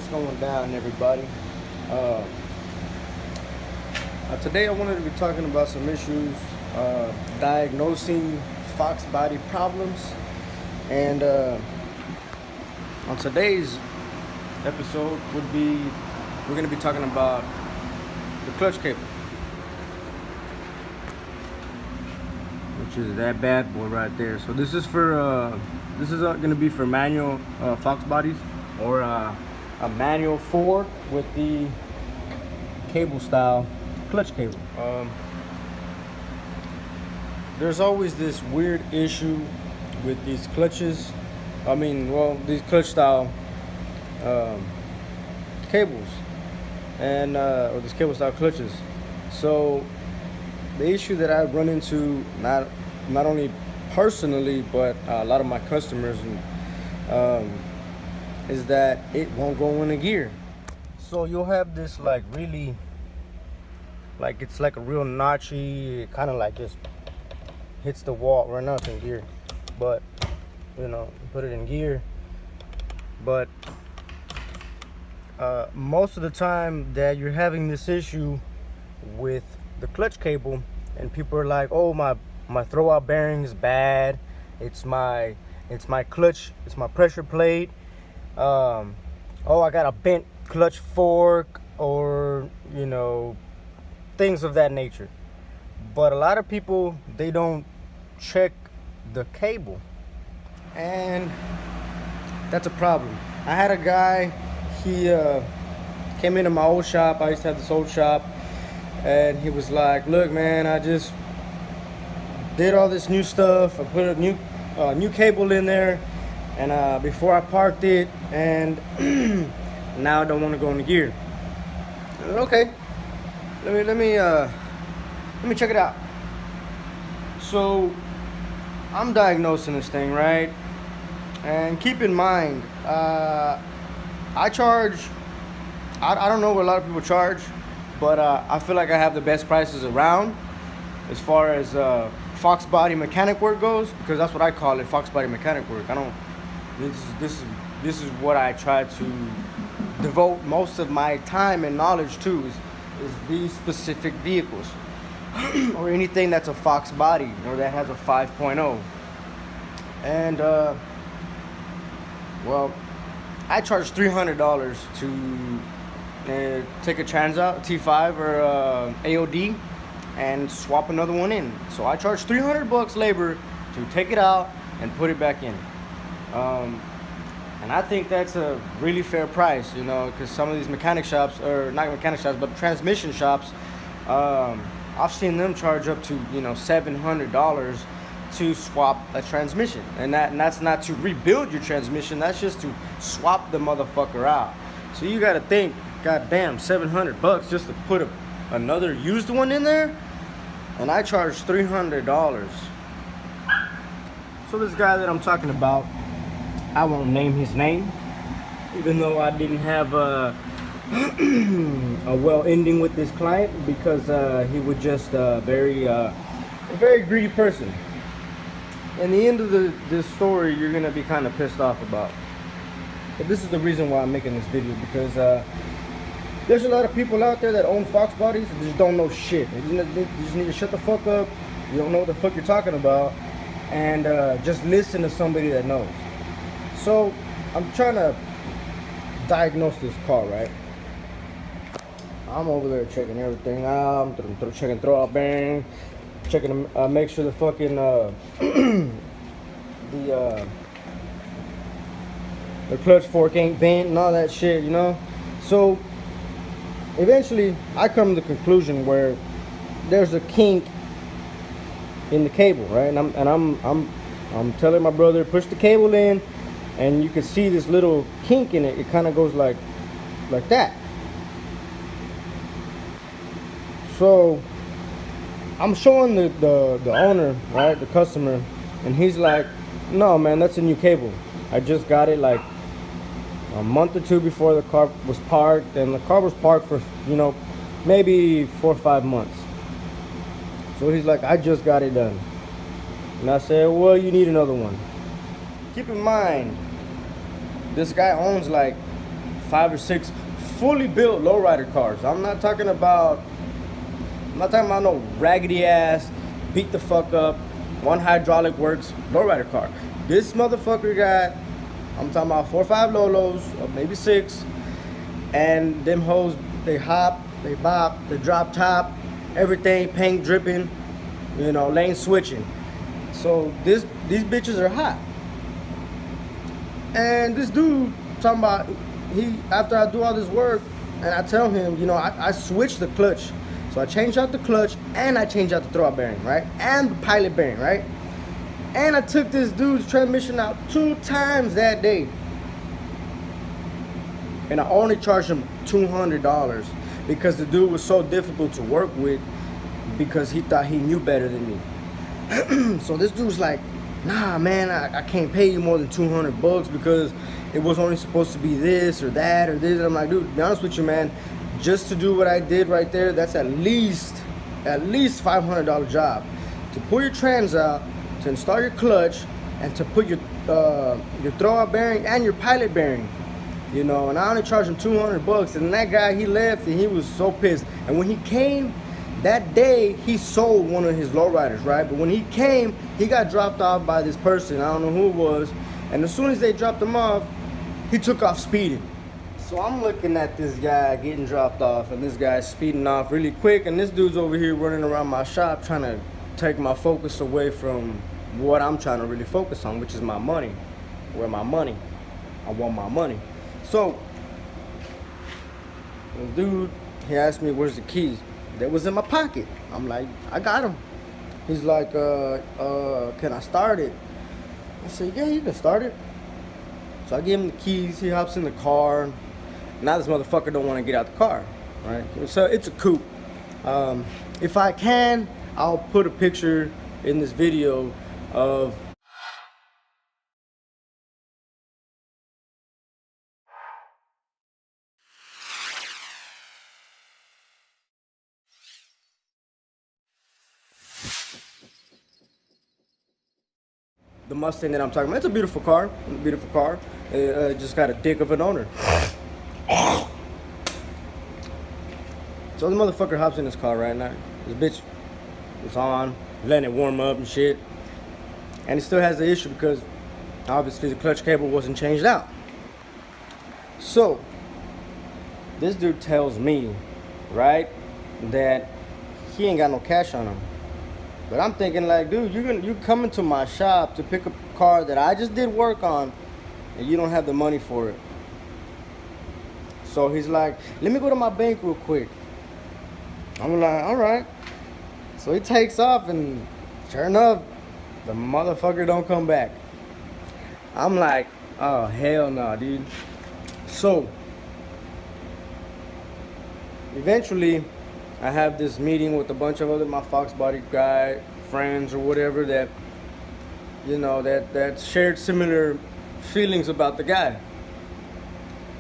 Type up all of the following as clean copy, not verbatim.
What's going down, everybody? Uh, Today I wanted to be talking about some issues, diagnosing Foxbody problems, and on today's episode we're going to be talking about the clutch cable, which is that bad boy right there. So this is going to be for manual Foxbodies, or a manual 4 with the cable style clutch cable. There's always this weird issue with these clutches. These clutch style cables, and or these cable style clutches. So the issue that I run into, not only personally but a lot of my customers, is that it won't go in a gear. So you'll have this it's like a real notchy, kind of like just hits the wall. Right now it's in gear, but put it in gear. But most of the time that you're having this issue with the clutch cable, and people are like, oh, my throwout bearing is bad, it's my clutch, it's my pressure plate, oh, I got a bent clutch fork, or things of that nature. But a lot of people, they don't check the cable, and that's a problem. I had a guy, he came into my old shop. I used to have this old shop, and he was like, look, man, I just did all this new stuff. I put a new cable in there, and before I parked it, and now I don't want to go in the gear. I said, okay, let me check it out. So I'm diagnosing this thing, right? And keep in mind, I charge, I don't know what a lot of people charge, but I feel like I have the best prices around as far as Foxbody mechanic work goes, because that's what I call it, Foxbody mechanic work. This is what I try to devote most of my time and knowledge to, is these specific vehicles or anything that's a Foxbody or that has a 5.0. And I charge $300 to take a trans out, T5 or AOD, and swap another one in. So I charge $300 labor to take it out and put it back in. And I think that's a really fair price, because some of these mechanic shops, or not mechanic shops, but transmission shops, I've seen them charge up to $700 to swap a transmission, and that's not to rebuild your transmission. That's just to swap the motherfucker out. So you got to think, goddamn, $700 just to put another used one in there, and I charge $300. So this guy that I'm talking about, I won't name his name, even though I didn't have a well ending with this client, because he was just a very greedy person. And the end of this story, you're gonna be kind of pissed off about. But this is the reason why I'm making this video, because there's a lot of people out there that own Foxbodies and just don't know shit. They just need to shut the fuck up. You don't know what the fuck you're talking about, and just listen to somebody that knows. So I'm trying to diagnose this car, right? I'm over there checking everything out. I'm checking throwout bearing, checking to make sure the fucking the clutch fork ain't bent and all that shit, So eventually I come to the conclusion where there's a kink in the cable, right? And I'm telling my brother, push the cable in, and you can see this little kink in it. It kind of goes like that. So I'm showing the owner, right, the customer, and he's like, no, man, that's a new cable. I just got it like a month or two before the car was parked, and the car was parked for maybe 4 or 5 months. So he's like, I just got it done. And I said, well, you need another one. Keep in mind, this guy owns like 5 or 6 fully built lowrider cars. I'm not talking about no raggedy ass, beat the fuck up, one hydraulic works lowrider car. This motherfucker got, I'm talking about 4 or 5 Lolos, or maybe 6, and them hoes, they hop, they bop, they drop top, everything, paint dripping, you know, lane switching. So these bitches are hot. And this dude talking about, after I do all this work, and I tell him, you know, I switched the clutch. So I changed out the clutch, and I changed out the throwout bearing, right? And the pilot bearing, right? And I took this dude's transmission out 2 times that day. And I only charged him $200 because the dude was so difficult to work with because he thought he knew better than me. So this dude's like, nah, man, I can't pay you more than $200 because it was only supposed to be this or that or this. And I'm like, dude, to be honest with you, man, just to do what I did right there, that's at least $500 job. To pull your trans out, to install your clutch, and to put your throwout bearing and your pilot bearing. You know, and I only charged him $200. And that guy, he left and he was so pissed. And when he came that day, he sold one of his lowriders, right? But when he came, he got dropped off by this person. I don't know who it was. And as soon as they dropped him off, he took off speeding. So I'm looking at this guy getting dropped off, and this guy's speeding off really quick, and this dude's over here running around my shop trying to take my focus away from what I'm trying to really focus on, which is my money. Where my money? I want my money. So the dude, he asked me, where's the keys? They was in my pocket. I'm like, I got them. He's like, can I start it? I said, yeah, you can start it. So I give him the keys, he hops in the car. Now this motherfucker don't want to get out the car, right? So it's a coupe. If I can, I'll put a picture in this video of the Mustang that I'm talking about. It's a beautiful car, It just got a dick of an owner. So the motherfucker hops in his car right now. This bitch is on, letting it warm up and shit. And he still has the issue because obviously the clutch cable wasn't changed out. So this dude tells me, right, that he ain't got no cash on him. But I'm thinking like, dude, you coming to my shop to pick up a car that I just did work on, and you don't have the money for it. So he's like, let me go to my bank real quick. I'm like, all right. So he takes off, and sure enough, the motherfucker don't come back. I'm like, oh, hell no, dude. So eventually, I have this meeting with a bunch of other my Foxbody guy friends or whatever that, you know, that shared similar feelings about the guy.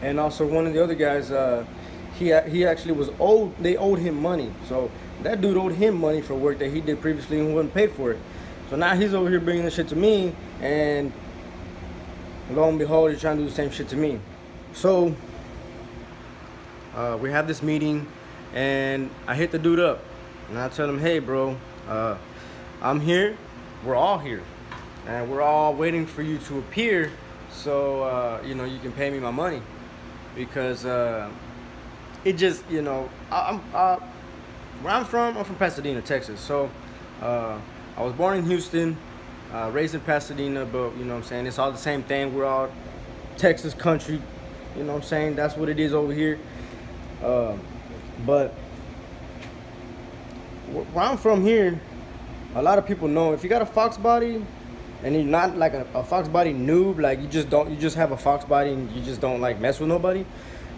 And also one of the other guys, he actually was owed. They owed him money. So that dude owed him money for work that he did previously and he wasn't paid for it. So now he's over here bringing this shit to me, and lo and behold, he's trying to do the same shit to me. So we have this meeting. And I hit the dude up, and I tell him, hey, bro, I'm here. We're all here, and we're all waiting for you to appear, so you know, you can pay me my money, because it just, you know, where I'm from Pasadena, Texas. So I was born in Houston, raised in Pasadena, but you know what I'm saying, it's all the same thing. We're all Texas country, you know what I'm saying. That's what it is over here. But where I'm from here, a lot of people know if you got a Foxbody and you're not like a Foxbody noob, like you just have a Foxbody and you just don't like mess with nobody,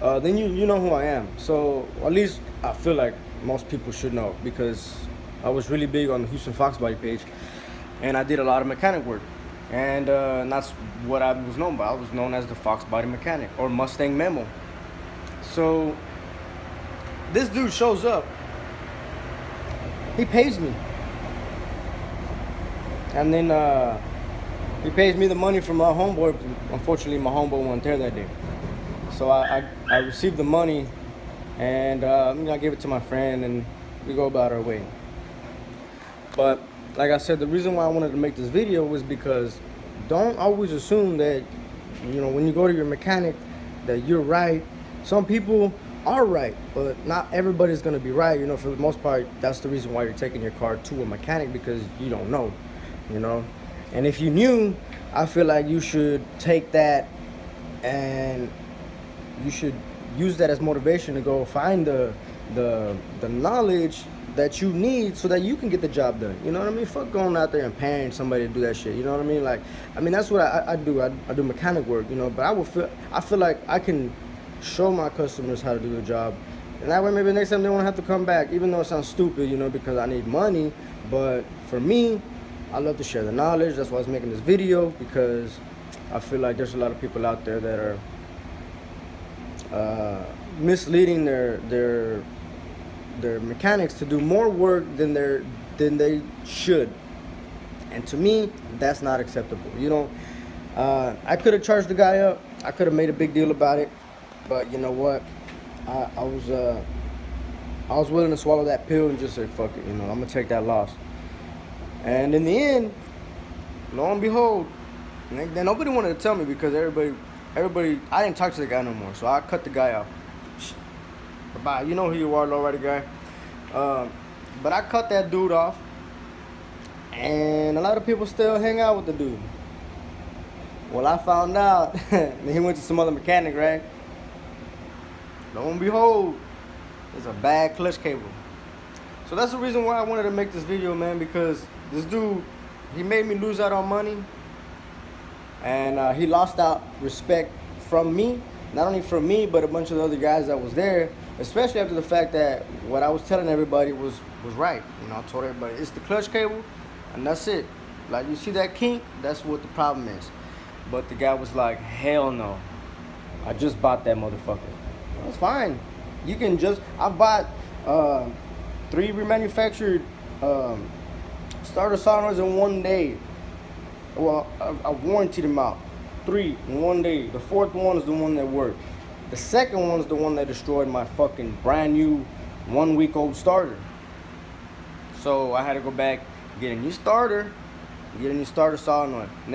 then you know who I am. So at least I feel like most people should know, because I was really big on the Houston Foxbody page, and I did a lot of mechanic work, and that's what I was known by. I was known as the Foxbody mechanic, or Mustang Memo. So this dude shows up, he pays me, and then he pays me the money from my homeboy. Unfortunately, my homeboy wasn't there that day. So I received the money, and I gave it to my friend, and we go about our way. But like I said, the reason why I wanted to make this video was because don't always assume that, when you go to your mechanic, that you're right. Some people are right, but not everybody's gonna be right. For the most part, that's the reason why you're taking your car to a mechanic, because you don't know. And if you knew, I feel like you should take that and you should use that as motivation to go find the knowledge that you need so that you can get the job done. You know what I mean? Fuck going out there and paying somebody to do that shit. You know what I mean? That's what I do. I do mechanic work, but I feel like I can show my customers how to do the job. And that way maybe next time they won't have to come back, even though it sounds stupid, because I need money. But for me, I love to share the knowledge. That's why I was making this video, because I feel like there's a lot of people out there that are misleading their mechanics to do more work than they should. And to me, that's not acceptable. I could have charged the guy up. I could have made a big deal about it. But you know what? I was willing to swallow that pill and just say, fuck it, I'm gonna take that loss. And in the end, lo and behold, then nobody wanted to tell me, because everybody, I didn't talk to the guy no more, so I cut the guy off. Bye-bye. You know who you are, lowrider guy. But I cut that dude off, and a lot of people still hang out with the dude. Well, I found out that he went to some other mechanic, right? Lo and behold, it's a bad clutch cable. So that's the reason why I wanted to make this video, man, because this dude, he made me lose out on money, and he lost out respect from me. Not only from me, but a bunch of the other guys that was there, especially after the fact that what I was telling everybody was right. I told everybody, it's the clutch cable, and that's it. Like, you see that kink? That's what the problem is. But the guy was like, hell no. I just bought that motherfucker. That's fine. You can I bought 3 remanufactured starter solenoids in one day. Well, I warranted them out. 3 in one day. The 4th one is the one that worked. The 2nd one is the one that destroyed my fucking brand new 1-week-old starter. So I had to go back, get a new starter, get a new starter solenoid, and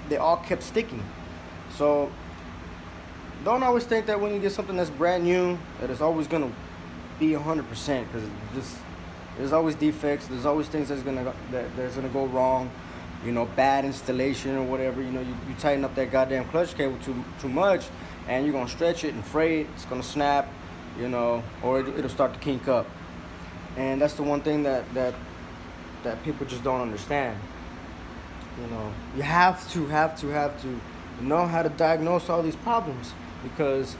they all kept sticking. So don't always think that when you get something that's brand new that it's always gonna be 100%, because there's always defects. There's always things that's gonna go wrong. Bad installation or whatever. You tighten up that goddamn clutch cable too much, and you're gonna stretch it and fray it. It's gonna snap, or it'll start to kink up. And that's the one thing that people just don't understand. You have to know how to diagnose all these problems, because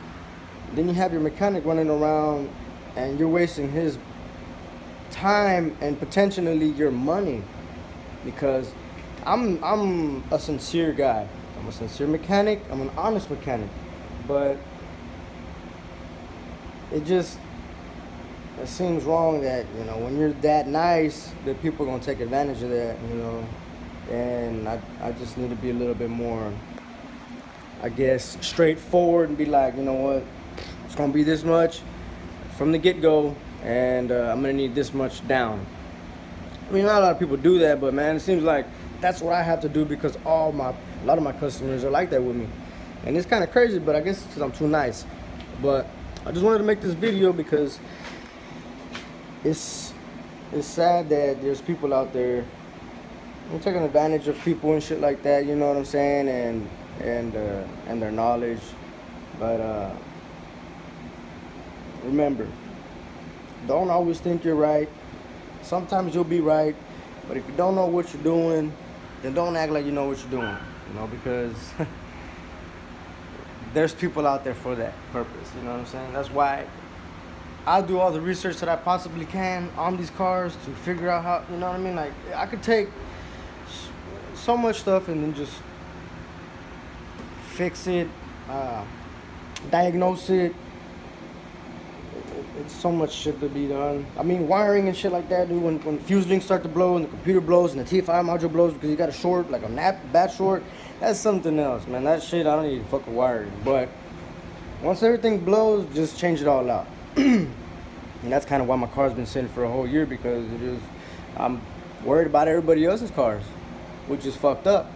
then you have your mechanic running around and you're wasting his time and potentially your money. Because I'm a sincere guy. I'm a sincere mechanic. I'm an honest mechanic. But it seems wrong that, when you're that nice, that people are going to take advantage of that, And I just need to be a little bit more, I guess, straightforward and be like, you know what, it's going to be this much from the get-go, and I'm going to need this much down. Not a lot of people do that, but man, it seems like that's what I have to do, because a lot of my customers are like that with me. And it's kind of crazy, but I guess it's because I'm too nice. But I just wanted to make this video because it's sad that there's people out there taking advantage of people and shit like that, you know what I'm saying, and their knowledge. But remember, don't always think you're right. Sometimes you'll be right, but if you don't know what you're doing, then don't act like you know what you're doing, because there's people out there for that purpose, you know what I'm saying? That's why I do all the research that I possibly can on these cars to figure out how, you know what I mean? Like, I could take so much stuff and then just fix it, diagnose it. It's so much shit to be done. Wiring and shit like that, dude. When fuse links start to blow and the computer blows and the TFI module blows because you got a short, like a bad short, that's something else, man. That shit, I don't need fucking wiring. But Once everything blows, just change it all out. And that's kind of why my car's been sitting for a whole year, because I'm worried about everybody else's cars, which is fucked up.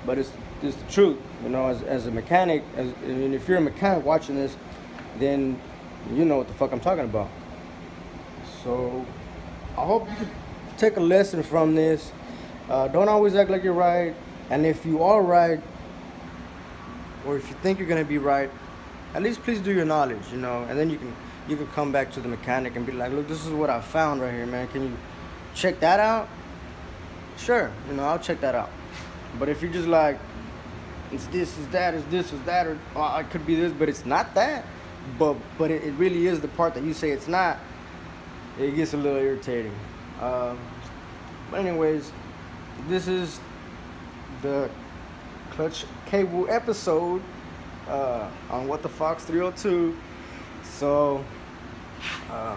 But it's the truth, you know. As a mechanic, and if you're a mechanic watching this, then you know what the fuck I'm talking about. So I hope you can take a lesson from this. Don't always act like you're right, and if you are right, or if you think you're gonna be right, at least please do your knowledge, you know. And then you can come back to the mechanic and be like, look, this is what I found right here, man. Can you check that out? Sure, you know, I'll check that out. But if you're just like, it's this, it's that, it's this, it's that, or oh, it could be this, but it's not that, but it really is the part that you say it's not, it gets a little irritating. But anyways, this is the clutch cable episode on What the Fox 302. So I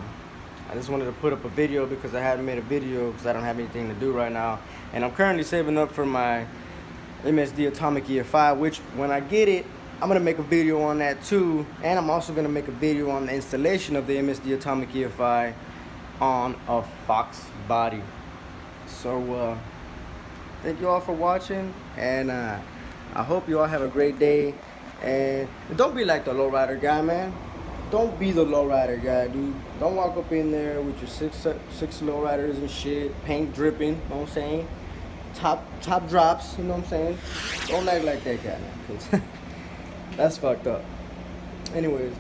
just wanted to put up a video because I hadn't made a video because I don't have anything to do right now, and I'm currently saving up for my MSD Atomic EFI, which when I get it, I'm gonna make a video on that too, and I'm also gonna make a video on the installation of the MSD Atomic EFI on a Foxbody. So thank you all for watching, and I hope you all have a great day. And don't be like the lowrider guy, man. Don't be the lowrider guy, dude. Don't walk up in there with your six lowriders and shit, paint dripping, you know what I'm saying? Top drops, you know what I'm saying? Don't act like that guy, man, 'cause that's fucked up. Anyways,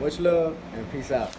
much love and peace out.